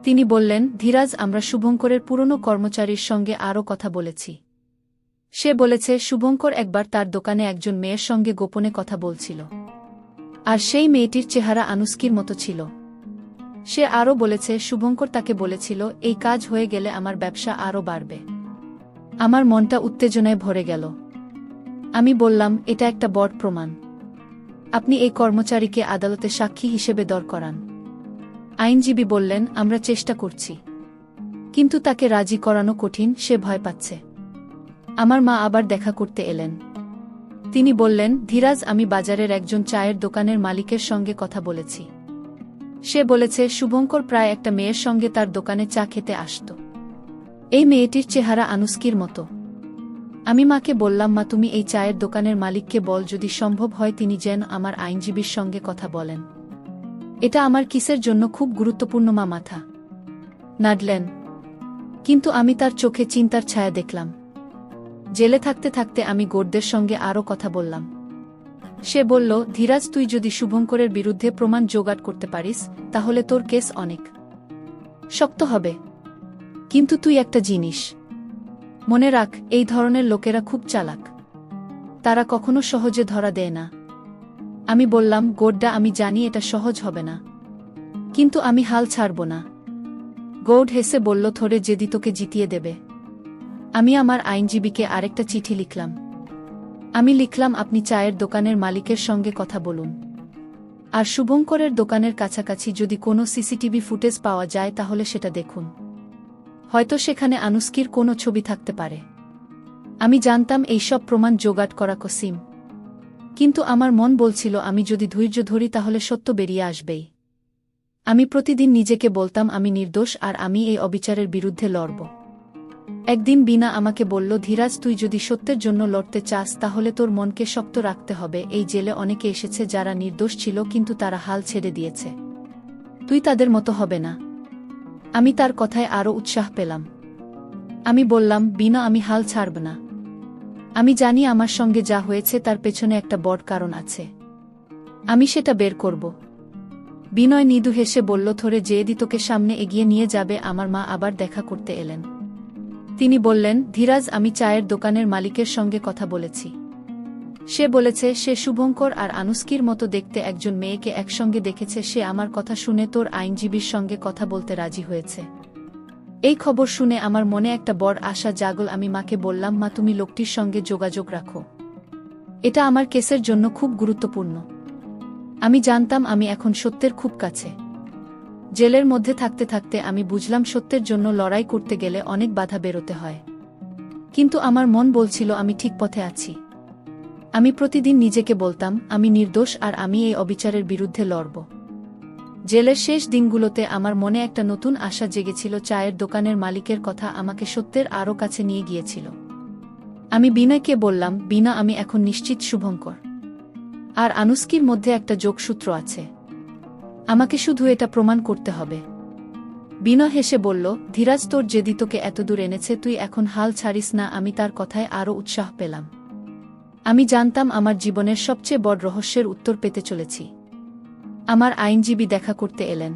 তিনি বললেন, ধীরাজ, আমরা শুভঙ্করের পুরনো কর্মচারীর সঙ্গে আরও কথা বলেছি। সে বলেছে শুভঙ্কর একবার তার দোকানে একজন মেয়ের সঙ্গে গোপনে কথা বলছিল, আর সেই মেয়েটির চেহারা আনুষ্কির মতো ছিল। সে আরও বলেছে শুভঙ্কর তাকে বলেছিল, এই কাজ হয়ে গেলে আমার ব্যবসা আরও বাড়বে। আমার মনটা উত্তেজনায় ভরে গেল। আমি বললাম, এটা একটা বড় প্রমাণ। আপনি এই কর্মচারীকে আদালতে সাক্ষী হিসেবে দর করান। আইনজীবী বললেন, আমরা চেষ্টা করছি, কিন্তু তাকে রাজি করানো কঠিন, সে ভয় পাচ্ছে। আমার মা আবার দেখা করতে এলেন। তিনি বললেন, ধীরাজ, আমি বাজারের একজন চায়ের দোকানের মালিকের সঙ্গে কথা বলেছি। সে বলেছে শুভঙ্কর প্রায় একটা মেয়ের সঙ্গে তার দোকানে চা খেতে আসত। এই মেয়েটির চেহারা আনুষ্কির মতো। আমি মাকে বললাম, মা, তুমি এই চায়ের দোকানের মালিককে বল যদি সম্ভব হয় তিনি যেন আমার আইনজীবীর সঙ্গে কথা বলেন। এটা আমার কিসের জন্য খুব গুরুত্বপূর্ণ। মা মাথা নাড়লেন, কিন্তু আমি তার চোখে চিন্তার ছায়া দেখলাম। জেলে থাকতে থাকতে আমি গৌরদের সঙ্গে আরও কথা বললাম। সে বলল, ধীরাজ, তুই যদি শুভঙ্করের বিরুদ্ধে প্রমাণ জোগাড় করতে পারিস তাহলে তোর কেস অনেক শক্ত হবে। কিন্তু তুই একটা জিনিস মনে রাখ, এই ধরনের লোকেরা খুব চালাক। তারা কখনো সহজে ধরা দেয় না। আমি বললাম, গৌরদা, আমি জানি এটা সহজ হবে না, কিন্তু আমি হাল ছাড়ব না। গৌড় হেসে বলল, থরে যেদি তোকে জিতিয়ে দেবে। আমি আমার আইনজীবীকে আরেকটা চিঠি লিখলাম। আমি লিখলাম, আপনি চায়ের দোকানের মালিকের সঙ্গে কথা বলুন, আর শুভঙ্করের দোকানের কাছাকাছি যদি কোনো সিসিটিভি ফুটেজ পাওয়া যায় তাহলে সেটা দেখুন। হয়তো সেখানে আনুষ্কির কোনো ছবি থাকতে পারে। আমি জানতাম এই সব প্রমাণ জোগাড় করা কঠিন, কিন্তু আমার মন বলছিল আমি যদি ধৈর্য ধরি তাহলে সত্য বেরিয়ে আসবেই। আমি প্রতিদিন নিজেকে বলতাম আমি নির্দোষ আর আমি এই অবিচারের বিরুদ্ধে লড়ব। একদিন বিনা আমাকে বলল, ধীরাজ, তুই যদি সত্যের জন্য লড়তে চাস তাহলে তোর মনকে শক্ত রাখতে হবে। এই জেলে অনেকে এসেছে যারা নির্দোষ ছিল কিন্তু তারা হাল ছেড়ে দিয়েছে। তুই তাদের মতো হবে না। আমি তার কথায় আরও উৎসাহ পেলাম। আমি বললাম, বিনা, আমি হাল ছাড়ব না। আমি জানি আমার সঙ্গে যা হয়েছে তার পেছনে একটা বড় কারণ আছে। আমি সেটা বের করব। বিনয় মৃদু হেসে বলল, থরে যেদি তোকে সামনে এগিয়ে নিয়ে যাবে। আমার মা আবার দেখা করতে এলেন। তিনি বললেন, ধীরাজ, আমি চায়ের দোকানের মালিকের সঙ্গে কথা বলেছি। সে বলেছে সে শুভঙ্কর আর আনুষ্কির মতো দেখতে একজন মেয়েকে একসঙ্গে দেখেছে। সে আমার কথা শুনে তোর আইনজীবীর সঙ্গে কথা বলতে রাজি হয়েছে। এই খবর শুনে আমার মনে একটা বড় আশা জাগল। আমি মাকে বললাম, মা, তুমি লোকটির সঙ্গে যোগাযোগ রাখো। এটা আমার কেসের জন্য খুব গুরুত্বপূর্ণ। আমি জানতাম আমি এখন সত্যের খুব কাছে। জেলের মধ্যে থাকতে থাকতে আমি বুঝলাম সত্যের জন্য লড়াই করতে গেলে অনেক বাধা বেরোতে হয়, কিন্তু আমার মন বলছিল আমি ঠিক পথে আছি। আমি প্রতিদিন নিজেকে বলতাম আমি নির্দোষ আর আমি এই অবিচারের বিরুদ্ধে লড়ব। জেলের শেষ দিনগুলোতে আমার মনে একটা নতুন আশা জেগেছিল। চায়ের দোকানের মালিকের কথা আমাকে সত্যের আরও কাছে নিয়ে গিয়েছিল। আমি বিনয়কে বললাম, বিনা, আমি এখন নিশ্চিত শুভঙ্কর আর আনুষ্কির মধ্যে একটা যোগসূত্র আছে। আমাকে শুধু এটা প্রমাণ করতে হবে। বিনয় হেসে বলল, ধীরাজ, তোর যেদি তোকে এতদূর এনেছে তুই এখন হাল ছাড়িস না। আমি তার কথায় আরও উৎসাহ পেলাম। আমি জানতাম আমার জীবনের সবচেয়ে বড় রহস্যের উত্তর পেতে চলেছি। আমার আইনজীবী দেখা করতে এলেন।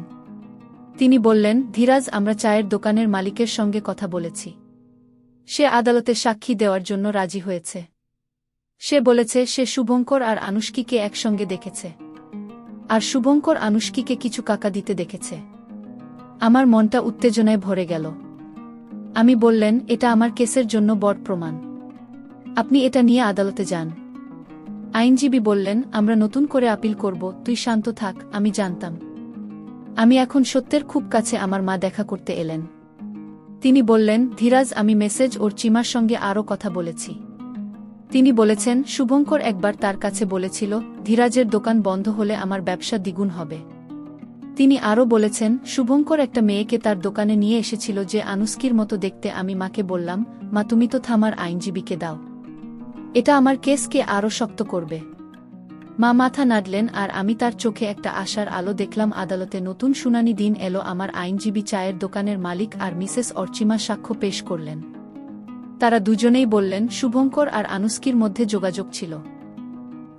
তিনি বললেন, ধীরাজ, আমরা চায়ের দোকানের মালিকের সঙ্গে কথা বলেছি। সে আদালতে সাক্ষী দেওয়ার জন্য রাজি হয়েছে। সে বলেছে সে শুভঙ্কর আর আনুষ্কিকে একসঙ্গে দেখেছে, আর শুভঙ্কর আনুষ্কিকে কিছু টাকা দিতে দেখেছে। আমার মনটা উত্তেজনায় ভরে গেল। আমি বললেন, এটা আমার কেসের জন্য বড় প্রমাণ। আপনি এটা নিয়ে আদালতে যান। আইনজীবী বললেন, আমরা নতুন করে আপিল করব। তুই শান্ত থাক। আমি জানতাম আমি এখন সত্যের খুব কাছে। আমার মা দেখা করতে এলেন। তিনি বললেন, ধীরাজ, আমি মেসেজ ওর চিমার সঙ্গে আরও কথা বলেছি। তিনি বলেছেন শুভঙ্কর একবার তার কাছে বলেছিল ধীরাজের দোকান বন্ধ হলে আমার ব্যবসা দ্বিগুণ হবে। তিনি আরও বলেছেন শুভঙ্কর একটা মেয়েকে তার দোকানে নিয়ে এসেছিল যে আনুষ্কির মতো দেখতে। আমি মাকে বললাম, মা, তুমি তো থামার আইনজীবীকে দাও। এটা আমার কেসকে আরও শক্ত করবে। মা মাথা নাড়লেন আর আমি তার চোখে একটা আশার আলো দেখলাম। আদালতে নতুন শুনানি দিন এলো। আমার আইনজীবী চায়ের দোকানের মালিক আর মিসেস অর্চিমা সাক্ষ্য পেশ করলেন। তারা দুজনেই বললেন শুভঙ্কর আর আনুষ্কির মধ্যে যোগাযোগ ছিল।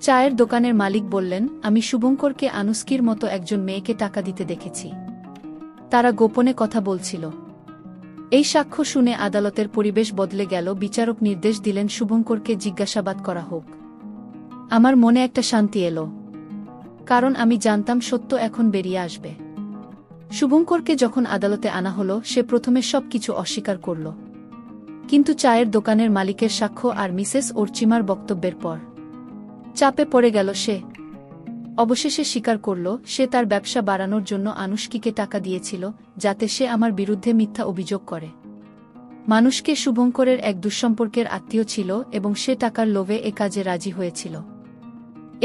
চায়ের দোকানের মালিক বললেন, আমি শুভঙ্করকে আনুষ্কির মতো একজন মেয়েকে টাকা দিতে দেখেছি। তারা গোপনে কথা বলছিল। এই সাক্ষ্য শুনে আদালতের পরিবেশ বদলে গেল। বিচারক নির্দেশ দিলেন শুভঙ্করকে জিজ্ঞাসাবাদ করা হোক। আমার মনে একটা শান্তি এলো, কারণ আমি জানতাম সত্য এখন বেরিয়ে আসবে। শুভঙ্করকে যখন আদালতে আনা হলো, সে প্রথমে সবকিছু অস্বীকার করল। কিন্তু চায়ের দোকানের মালিকের সাক্ষ্য আর মিসেস অর্চিমার বক্তব্যের পর চাপে পড়ে গেল সে। অবশেষে স্বীকার করল সে তার ব্যবসা বাড়ানোর জন্য আনুষ্কিকে টাকা দিয়েছিল, যাতে সে আমার বিরুদ্ধে মিথ্যা অভিযোগ করে। মানুষকে শুভঙ্করের এক দুঃসম্পর্কের আত্মীয় ছিল এবং সে টাকার লোভে এ কাজে রাজি হয়েছিল।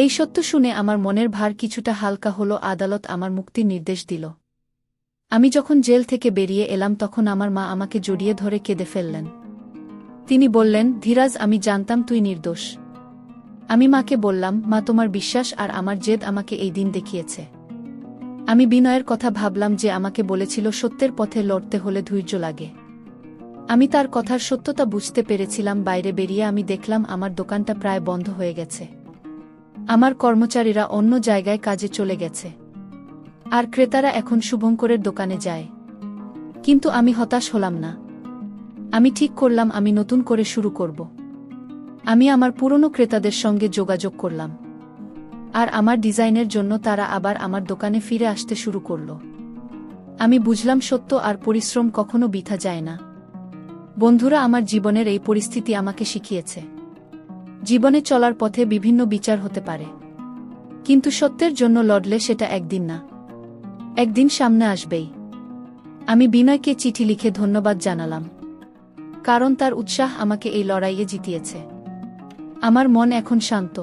এই সত্য শুনে আমার মনের ভার কিছুটা হালকা হলো। আদালত আমার মুক্তির নির্দেশ দিল। আমি যখন জেল থেকে বেরিয়ে এলাম তখন আমার মা আমাকে জড়িয়ে ধরে কেঁদে ফেললেন। তিনি বললেন, ধীরাজ, আমি জানতাম তুই নির্দোষ। আমি মাকে বললাম, মা, তোমার বিশ্বাস আর আমার জেদ আমাকে এই দিন দেখিয়েছে। আমি বিনয়ের কথা ভাবলাম, যে আমাকে বলেছিল সত্যের পথে লড়তে হলে ধৈর্য লাগে। আমি তার কথার সত্যতা বুঝতে পেরেছিলাম। বাইরে বেরিয়ে আমি দেখলাম আমার দোকানটা প্রায় বন্ধ হয়ে গেছে। আমার কর্মচারীরা অন্য জায়গায় কাজে চলে গেছে, আর ক্রেতারা এখন শুভঙ্করের দোকানে যায়। কিন্তু আমি হতাশ হলাম না। আমি ঠিক করলাম আমি নতুন করে শুরু করব। আমি আমার পুরনো ক্রেতাদের সঙ্গে যোগাযোগ করলাম, আর আমার ডিজাইনের জন্য তারা আবার আমার দোকানে ফিরে আসতে শুরু করল। আমি বুঝলাম সত্য আর পরিশ্রম কখনো বৃথা যায় না। বন্ধুরা, আমার জীবনের এই পরিস্থিতি আমাকে শিখিয়েছে, জীবনে চলার পথে বিভিন্ন বিচার হতে পারে, কিন্তু সত্যের জন্য লড়লে সেটা একদিন না, একদিন সামনে আসবেই। আমি বিনয়কে চিঠি লিখে ধন্যবাদ জানালাম, কারণ তার উৎসাহ আমাকে এই লড়াইয়ে জিতিয়েছে। আমার মন এখন শান্ত,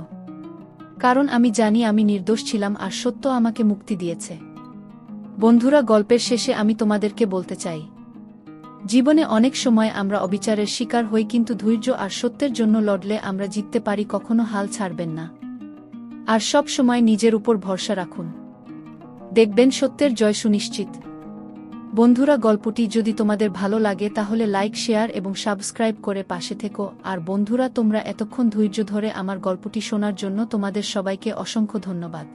কারণ আমি জানি আমি নির্দোষ ছিলাম আর সত্য আমাকে মুক্তি দিয়েছে। বন্ধুরা, গল্পের শেষে আমি তোমাদেরকে বলতে চাই, জীবনে অনেক সময় আমরা অবিচারের শিকার হই, কিন্তু ধৈর্য আর সত্যের জন্য লড়লে আমরা জিততে পারি। কখনো হাল ছাড়বেন না, আর সব সময় নিজের উপর ভরসা রাখুন। দেখবেন সত্যের জয় সুনিশ্চিত। বন্ধুরা, গল্পটি যদি তোমাদের ভালো লাগে তাহলে লাইক, শেয়ার এবং সাবস্ক্রাইব করে পাশে থেকো। আর বন্ধুরা, তোমরা এতক্ষণ ধৈর্য ধরে আমার গল্পটি শোনার জন্য তোমাদের সবাইকে অসংখ্য ধন্যবাদ।